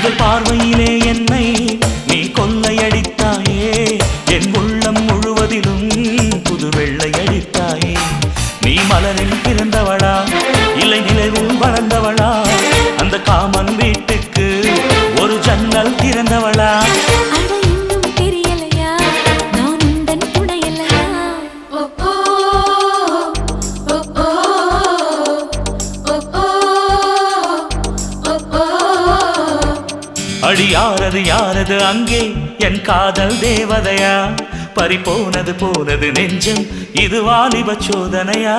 முதல் பார்வையிலே என்னை நீ கொள்ளையடித்தாயே என் உள்ளம் முழுவதிலும் புது வெள்ளையடித்தாயே நீ மலரில் பிறந்தவளா இல்லை நிலவில் வளர்ந்தவளா அந்த காமன் வீட்டுக்கு ஒரு ஜன்னல் திறந்தவளா அடி யாரது யாரது அங்கே என் காதல் தேவதையா பறிபோனது போனது நெஞ்சம் இது வாலிப சோதனையா